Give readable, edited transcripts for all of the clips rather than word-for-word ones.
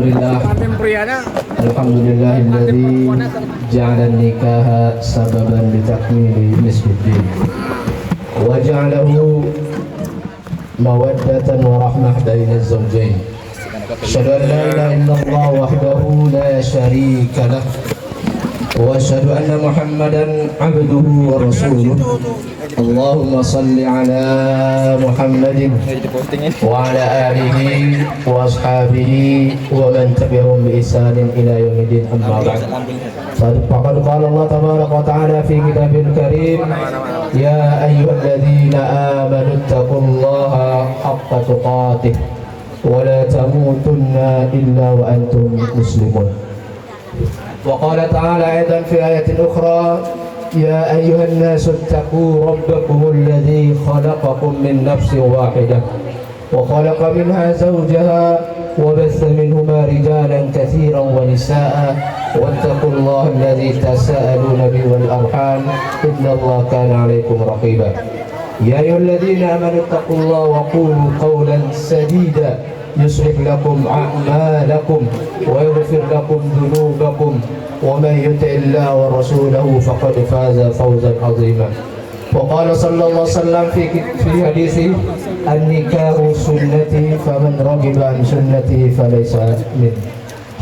Alhamdulillah. Alhamdulillahilladzi ja'ala nikaha sababan litakmili nisbiddin wa ja'alahu mawaddatan wa rahmah bainaz zawjayn. Asyhadu an la ilaha illallah wahdahu la syarika lah wa asyhadu anna Muhammadan abduhu wa rasuluh. Allahumma salli ala Muhammadin wa ala alihi wa ashabihi wa man tabi'ahum bi ihsanin ila yaumiddin, amma ba'd. Faqad qala Allah tabaraka wa ta'ala fi kitabil karim, ya ayyuhalladzina amanu taqullaha haqqa tuqatih wa la tamutunna illa wa antum muslimun. Wa qala ta'ala aidan fi ayatin ukhra, ya ayyuhan nasu ittaqu rabbakum alladzi khalaqakum min nafsin wahidah wa khalaqa minha zawjaha wa batha minhuma rijalan katsiran wa nisaa'a wattaqullaha alladzi tasaaluna bihi wal arham innallaha kana 'alaykum raqiba. Ya ayyuhalladzina amanu ittaqullaha wa qulu qawlan sadida yuslih lakum a'malakum wa yaghfir lakum dhunubakum wa man yuti' Allah wa rasulahu faqad faza fawzan 'azima. Wa qala sallallahu alaihi wasallam fi hadithi an-nikahu sunnati faman raghiba an sunnati falaysa min.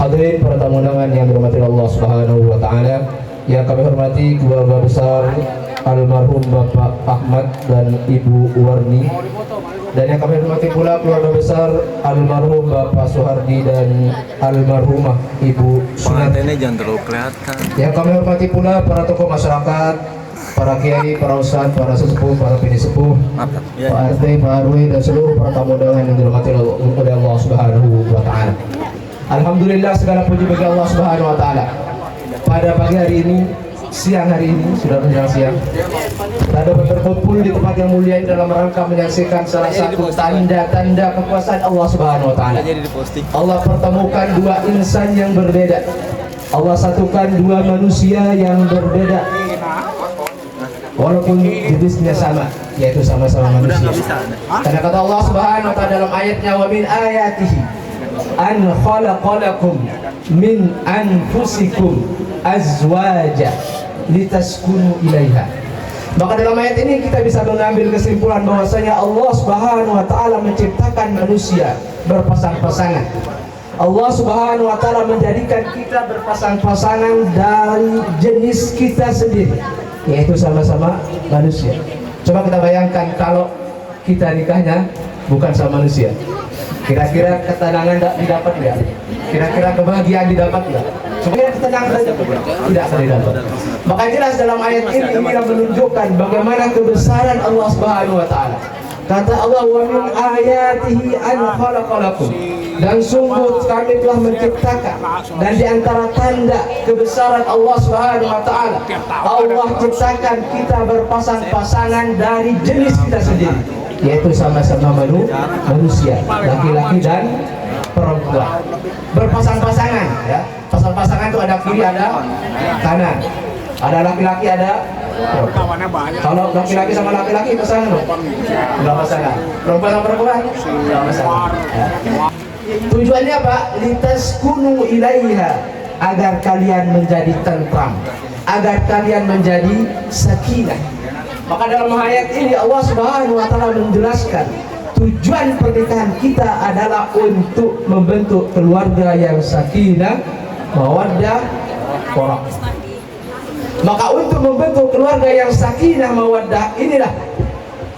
Hadirin para tamu undangan yang dirahmati Allah Subhanahu wa taala, yang kami hormati keluarga besar almarhum Bapak Ahmad dan Ibu Warni, dan yang kami hormati pula keluarga besar almarhum Bapak Suhardi dan almarhumah Ibu Sunati. Jangan terlalu kelihatan. Yang kami hormati pula para tokoh masyarakat, para kiai, para ustadz, para sesepuh, para pinisepuh, Pak RT, Pak RW, dan seluruh para tamu undangan yang dirahmati oleh Allah Subhanahu wa taala. Alhamdulillah, segala puji bagi Allah Subhanahu wa taala. Pada pagi hari ini, siang hari ini, sudah menjelang siang, kita dapat berkumpul di tempat yang mulia ini dalam rangka menyaksikan salah satu tanda-tanda kekuasaan Allah Subhanahu wa taala. Allah pertemukan dua insan yang berbeda. Allah satukan dua manusia yang berbeda, walaupun jenisnya sama, yaitu sama-sama manusia. Karena kata Allah Subhanahu wa taala dalam ayatnya, wa min ayatihi an khalaqalakum min anfusikum azwaja litaskunu ilaiha. Maka dalam ayat ini kita bisa mengambil kesimpulan bahwasanya Allah Subhanahu wa taala menciptakan manusia berpasang-pasangan. Allah Subhanahu wa taala menjadikan kita berpasang-pasangan dari jenis kita sendiri, yaitu sama-sama manusia. Coba kita bayangkan kalau kita nikahnya bukan sama manusia. Kira-kira ketenangan didapat ya? Kira-kira kebahagiaan didapat ya? Sebenarnya ketenangan tidak akan didapat. Maka jelas dalam ayat ini kita menunjukkan bagaimana kebesaran Allah Subhanahu wa taala. Kata Allah, wa min ayatihi an khalaqalakum, dan sungguh kami telah menciptakan, dan di antara tanda kebesaran Allah Subhanahu wa taala, Allah ciptakan kita berpasang-pasangan dari jenis kita sendiri, yaitu sama-sama manusia, laki-laki dan perempuan. Berpasang-pasangan ya. Pasang-pasangan itu ada kiri, ada kanan. Ada laki-laki, ada kalau laki-laki sama laki-laki pasangan enggak pasangan. Perempuan sama perempuan enggak pasangan. Ya. Tujuannya apa? Litaskunu ilaiha, agar kalian menjadi tentram, agar kalian menjadi sakinah. Maka dalam ayat ini Allah Subhanahu wa taala menjelaskan tujuan pernikahan kita adalah untuk membentuk keluarga yang sakinah, mawaddah, warahmah. Maka untuk membentuk keluarga yang sakinah, mawaddah, inilah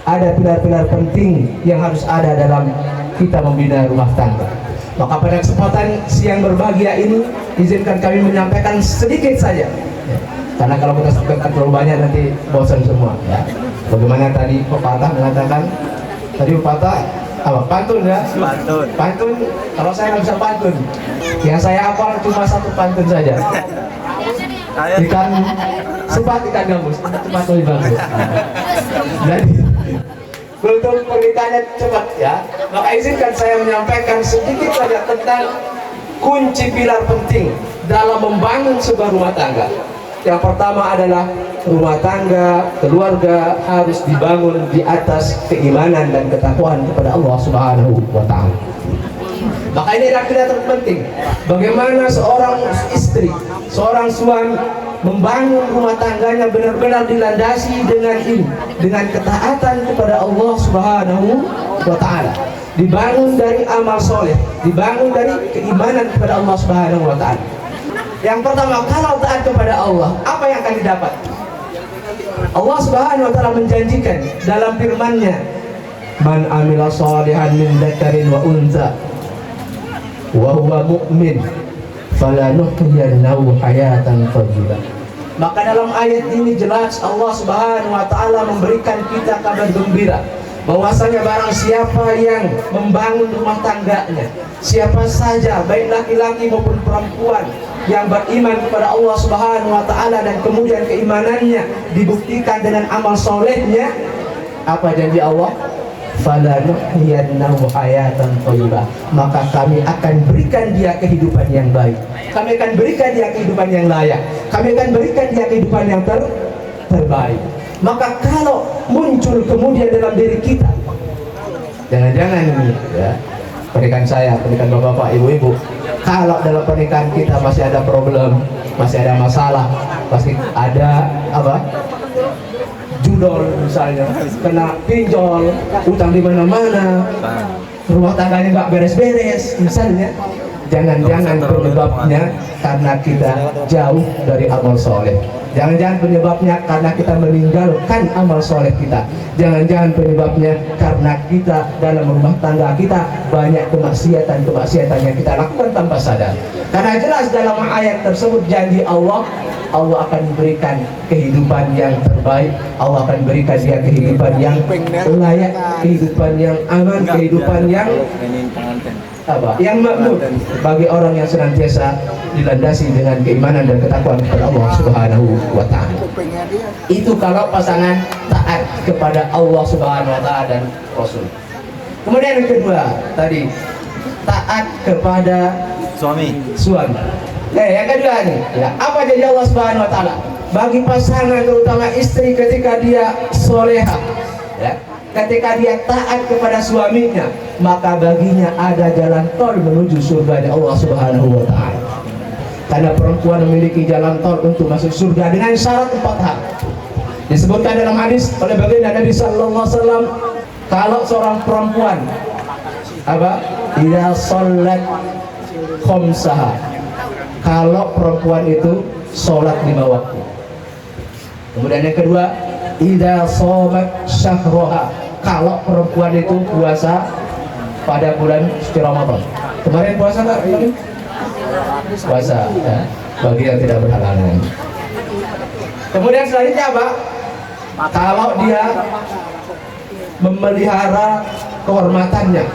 ada pilar-pilar penting yang harus ada dalam kita membina rumah tangga. Maka pada kesempatan siang berbahagia ini, izinkan kami menyampaikan sedikit saja. Karena kalau kita sampaikan terlalu banyak nanti bosan semua ya. Bagaimana tadi pepatah mengatakan, tadi pepatah apa? Pantun ya? Pantun. Kalau saya nggak bisa pantun, yang saya hafal cuma satu pantun saja. Ikan sepat, ikan gabus, cepat lebih bagus. Jadi untuk pernikahannya cepat ya, maka izinkan saya menyampaikan sedikit saja tentang kunci pilar penting dalam membangun sebuah rumah tangga. Yang pertama adalah rumah tangga, keluarga harus dibangun di atas keimanan dan ketakwaan kepada Allah Subhanahu wa taala. Maka ini adalah terpenting. Bagaimana seorang istri, seorang suami membangun rumah tangganya benar-benar dilandasi dengan ini, dengan ketaatan kepada Allah Subhanahu wa Ta'ala. Dibangun dari amal soleh, dibangun dari keimanan kepada Allah Subhanahu wa Ta'ala. Yang pertama, kalau taat kepada Allah, apa yang akan didapat? Allah Subhanahu wa Ta'ala menjanjikan dalam firman-Nya, "Man amila shalihan min dzakarin wa untha wa huwa mu'min falanuhyiyannahu hayatan thayyibah." Maka dalam ayat ini jelas Allah Subhanahu wa Ta'ala memberikan kita kabar gembira bahwasanya barang siapa yang membangun rumah tangganya, siapa saja baik laki-laki maupun perempuan yang beriman kepada Allah Subhanahu wa Ta'ala dan kemudian keimanannya dibuktikan dengan amal solehnya, apa janji Allah? Falanuhyiyannahu hayatan thayyibah. Maka kami akan berikan dia kehidupan yang baik. Kami akan berikan dia kehidupan yang layak. Kami akan berikan dia kehidupan yang terbaik. Maka kalau muncul kemudian dalam diri kita, jangan-jangan ini ya, pernikahan saya, pernikahan bapak-bapak, ibu-ibu, kalau dalam pernikahan kita masih ada problem, masih ada masalah, pasti ada apa? Judol misalnya, kena pinjol, utang di mana-mana, rumah tangganya nggak beres-beres misalnya, jangan-jangan penyebabnya karena kita jauh dari amal soleh. Jangan-jangan penyebabnya karena kita meninggalkan amal soleh kita. Jangan-jangan penyebabnya karena kita dalam rumah tangga kita banyak kemaksiatan yang kita lakukan tanpa sadar. Karena jelas dalam ayat tersebut janji Allah, Allah akan memberikan kehidupan yang terbaik, Allah akan berikan dia kehidupan yang layak, kehidupan yang aman, kehidupan yang yang makmur bagi orang yang senantiasa dilandasi dengan keimanan dan ketakwaan kepada Allah Subhanahu wa Ta'ala. Itu kalau pasangan taat kepada Allah Subhanahu wa Ta'ala dan Rasul. Kemudian yang kedua tadi, taat kepada suami. Yang kedua nih, ya, apa janji Allah Subhanahu wa Ta'ala bagi pasangan terutama istri ketika dia soleha, ya, ketika dia taat kepada suaminya, maka baginya ada jalan tol menuju surga Allah Subhanahu wa Ta'ala. Karena perempuan memiliki jalan tol untuk masuk surga dengan syarat 4 hal. Disebutkan dalam hadis oleh baginda Nabi sallallahu alaihi wasallam, kalau seorang perempuan idza shallat khamsaha, kalau perempuan itu sholat 5 waktu. Kemudian yang kedua, idza shamat syahraha, kalau perempuan itu puasa pada bulan suci Ramadan. Kemarin puasa nggak? Puasa, ya, bagi yang tidak berhalangan. Kemudian selanjutnya apa? Kalau dia memelihara kehormatannya.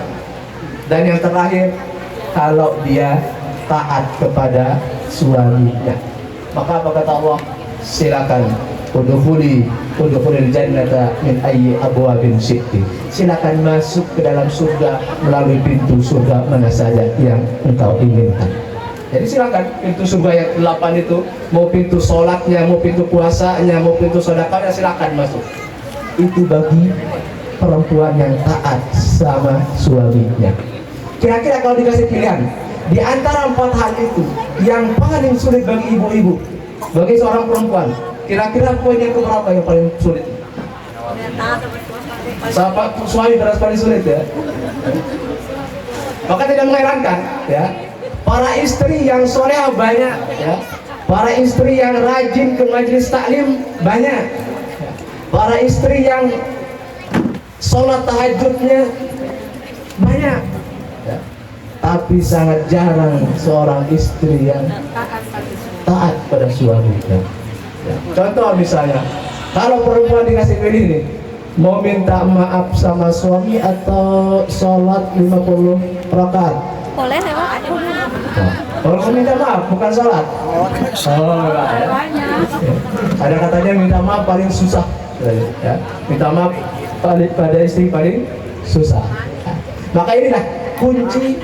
Dan yang terakhir, kalau dia taat kepada suaminya. Maka apa kata Allah? Silakan udkhulil jannata min ayyi abwabin syi'ti. Silakan masuk ke dalam surga melalui pintu surga mana saja yang engkau inginkan. Jadi silakan pintu surga yang 8 itu, mau pintu sholatnya, mau pintu puasanya, mau pintu sedekahnya, silakan masuk. Itu bagi perempuan yang taat sama suaminya. Kira-kira kalau dikasih pilihan di antara 4 hal itu, yang paling sulit bagi ibu-ibu, bagi seorang perempuan, kira-kira poin yang keberapa yang paling sulit? Suami beras paling sulit ya. Maka tidak mengherankan ya, para istri yang soleh banyak ya, para istri yang rajin ke majelis taklim banyak, para istri yang sholat tahajudnya banyak ya. Tapi sangat jarang seorang istri yang taat pada suaminya ya. Contoh misalnya, kalau perempuan dikasih pilih nih, mau minta maaf sama suami atau sholat 50 rakaat? Boleh ya, Pak? Nah, kalau minta maaf bukan sholat. Enggak ya. Ada katanya minta maaf paling susah ya. Minta maaf pada istri paling susah. Maka inilah kunci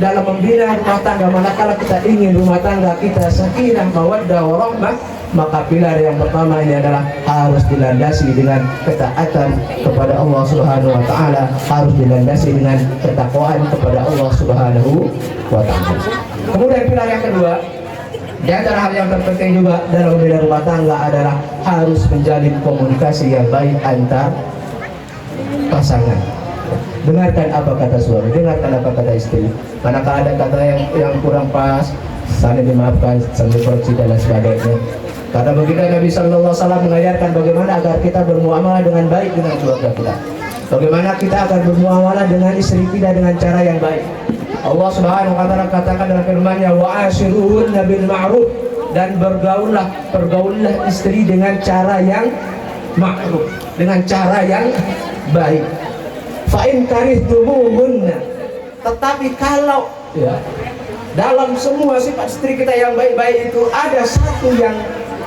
dalam membina rumah tangga. Manakala kita ingin rumah tangga kita sakinah, mawaddah, warahmah, Maka pilar yang pertama ini adalah harus dilandasi dengan ketaatan kepada Allah Subhanahu wa taala, harus dilandasi dengan ketakwaan kepada Allah Subhanahu wa taala. Kemudian pilar yang kedua, di antara hal yang terpenting juga dalam membina rumah tangga adalah harus menjalin komunikasi yang baik antar pasangan. Dengarkan apa kata suami, dengarkan apa kata istri. Manakala ada kata yang kurang pas, saling dimaafkan, saling koreksi dan lain sebagainya. Karena begitu Nabi Sallallahu Alaihi Wasallam mengajarkan bagaimana agar kita bermuamalah dengan baik dengan keluarga kita. Bagaimana kita akan bermuamalah dengan istri kita dengan cara yang baik. Allah Subhanahu wa taala katakan dalam firman-Nya, wa'ashiruhunna bil ma'ruf, dan pergaulah istri dengan cara yang ma'ruf, dengan cara yang baik. Fa in karihtumuhunna, tetapi kalau dalam semua sifat istri kita yang baik-baik itu ada satu yang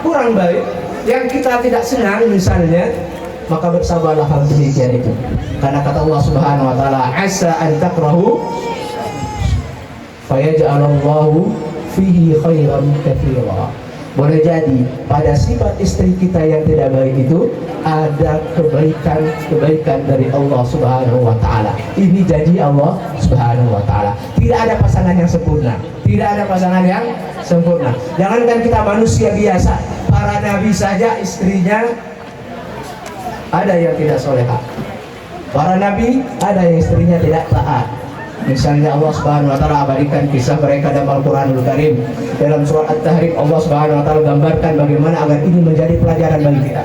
kurang baik, yang kita tidak senang misalnya, maka bersabarlah hal demikian itu. Karena kata Allah Subhanahu wa taala, asa an takrahu fayaj'alallahu fihi khairan katsira. Boleh jadi pada sifat istri kita yang tidak baik itu ada kebaikan dari Allah Subhanahu wa taala. Ini janji Allah Subhanahu wa taala. Tidak ada pasangan yang sempurna. Tidak ada pasangan yang sempurna. Jangankan kita manusia biasa, para nabi saja istrinya ada yang tidak solehah. Para nabi ada yang istrinya tidak taat. Misalnya Allah Subhanahu wa taala abadikan kisah mereka dalam Al-Qur'anul Karim. Dalam surat At-Tahrim Allah Subhanahu wa taala gambarkan bagaimana agar ini menjadi pelajaran bagi kita.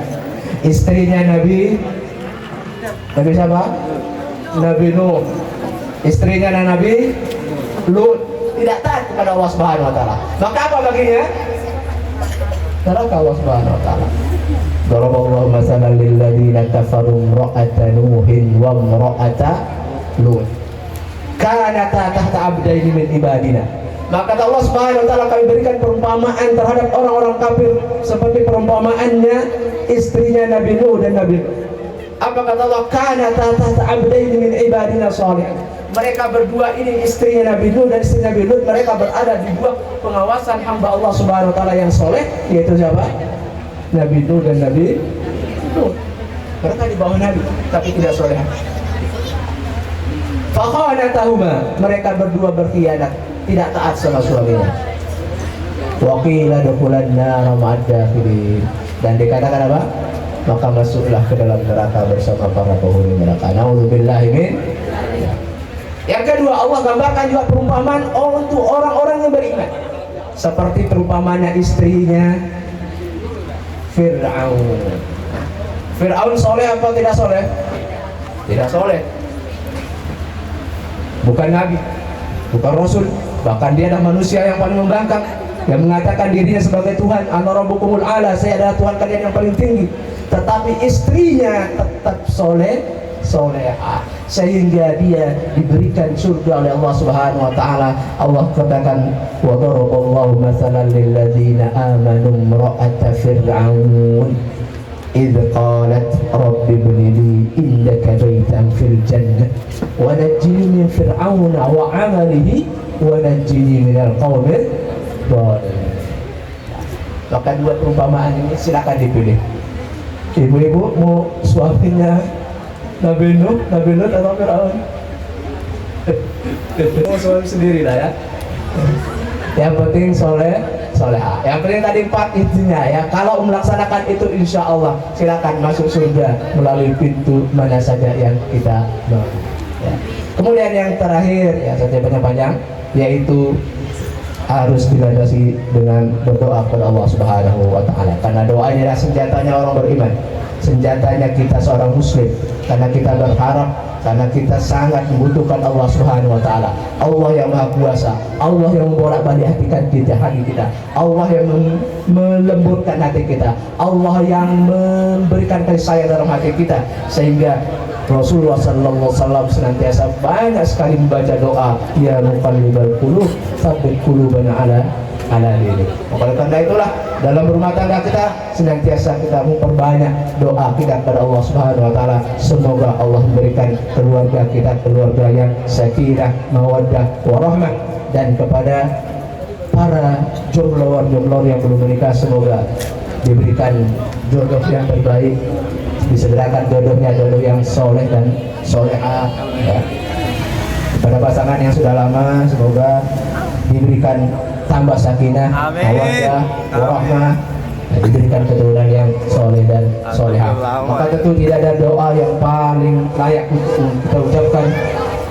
Istrinya Nabi siapa? Nabi Nuh. Istrinya Nabi Lut tidak taat kepada Allah Subhanahu wa taala. Maka apa baginya? Neraka Allah Subhanahu wa taala. Daraballahu masalan lil ladzina kafaru imra'ata Nuhin wa imra'ata Lut. Kanata tahta abdaini min ibadina. Maka kata Allah Subhanahu wa taala, kami berikan perumpamaan terhadap orang-orang kafir seperti perumpamaannya istrinya Nabi Nuh dan Nabi Lut. Apa kata Allah? Kanata tahta abdaini min ibadina shalihin. Mereka berdua ini, istrinya Nabi Nuh dan istri Nabi Lut, mereka berada di bawah pengawasan hamba Allah Subhanahu wa taala yang soleh, yaitu siapa? Nabi Nuh dan Nabi Lut. Mereka di bawah Nabi tapi tidak soleh. Fakhanatahuma, mereka berdua berkhianat, tidak taat sama suaminya. Wa qila dukhulan nar ma'ad dakhilin, dan dikatakan apa? Maka masuklah ke dalam neraka bersama para penghuni neraka. Nauzubillahi min. Yang kedua, Allah gambarkan juga perumpamaan untuk orang-orang yang beriman, seperti perumpamaan istrinya Fir'aun. Fir'aun soleh apa tidak soleh? Tidak soleh. Bukan nabi, bukan rasul, bahkan dia adalah manusia yang paling membangkang, yang mengatakan dirinya sebagai Tuhan, ana rabbukumul a'la, saya adalah Tuhan kalian yang paling tinggi. Tetapi istrinya tetap solehah, sehingga dia diberikan surga oleh Allah Subhanahu wa taala. Allah katakan, wa daraballahu mathalan lil ladzina amanu imra'ata fir'aun إذ قالت رب ابن لي إنك بيتا في الجنة ونجني من فرعون وعمله ونجني من القوم الظالمين. Maka dua perumpamaan ini silakan dipilih. Ibu-ibu mau suaminya Nabi Nuh atau Fir'aun? Mau suami sendiri lah ya. Yang penting soleha. Yang penting tadi 4 intinya ya. Kalau melaksanakan itu insya Allah silakan masuk surga melalui pintu mana saja yang kita mau. Ya. Kemudian yang terakhir ya, saya panjang, yaitu harus dilandasi dengan berdoa kepada Allah Subhanahu wa taala. Karena doa ini adalah senjatanya orang beriman, senjatanya kita seorang muslim. Karena kita berharap, karena kita sangat membutuhkan Allah Subhanahu wa taala. Allah yang Maha Kuasa, Allah yang membolak-balik hati kita, Allah yang melembutkan hati kita, Allah yang memberikan kasih sayang dalam hati kita, sehingga Rasulullah sallallahu alaihi wasallam senantiasa banyak sekali membaca doa, ya muqallibal qulub tsabbit qulubana ala dinik. Oleh karena itulah dalam rumah tangga kita senantiasa kita memperbanyak doa kita kepada Allah Subhanahu wa taala. Semoga Allah memberikan keluarga kita keluarga yang sakinah, mawaddah, warahmah, dan kepada para jomblo yang belum menikah semoga diberikan jodoh yang terbaik, disegerakan jodohnya, jodoh yang soleh dan solehah ya. Pada pasangan yang sudah lama semoga diberikan tambah sakinah, mawaddah, warahmah, diberikan keturunan yang soleh dan solehah. Maka tentu tidak ada doa yang paling layak untuk kita ucapkan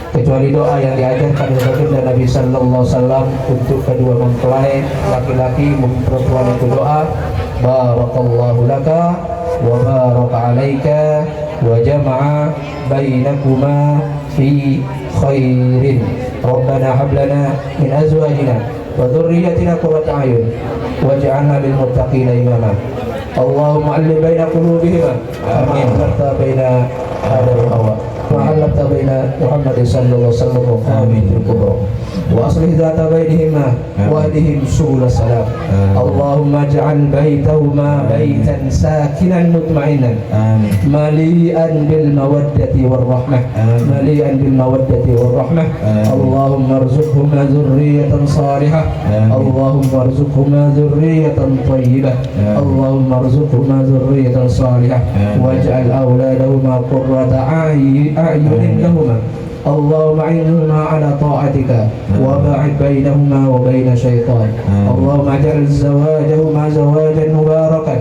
kecuali doa yang diajarkan oleh baginda Nabi Sallallahu Alaihi Wasallam untuk kedua mempelai laki-laki maupun perempuan, itu doa barakallahu laka wa baraka alaika wa jama'a bainakuma fi khairin rabbana hab lana min azwajina wa dhurriyyatina qurrata a'yun waj'alna lil muttaqina imama Allahumma allim baina qulubihima amin wa baina hada wa hawa وعلمت بين محمد صلى الله عليه وسلم وقامه الكبرى وأصلح ذات بينهما واهدهم سبل السلام اللهم اجعل بيتهما بيتا ساكنا مطمئنا مليئا بالمودة والرحمة مليئا بالمودة والرحمة اللهم ارزقهما ذرية صالحة اللهم ارزقهما ذرية طيبة اللهم ارزقهما ذرية صالحة واجعل أولادهما قرة أعين لهما اللهم أعنهما على طاعتك وباعد بينهما وبين شيطان اللهم اجعل زواجهما زواجا مباركا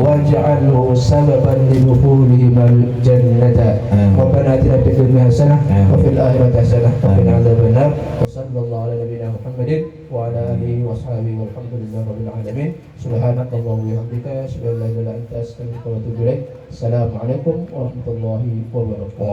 واجعله سببا لدخولهما الجنة ربنا آتنا في الدنيا حسنة وفي الآخرة حسنة وقنا عذاب النار وصلى الله على نبينا محمد وعلى آله وأصحابه والحمد لله رب العالمين سبحانك اللهم وبحمدك أشهد أن لا إله إلا أنت أستغفرك وأتوب إليك السلام عليكم ورحمة الله وبركاته.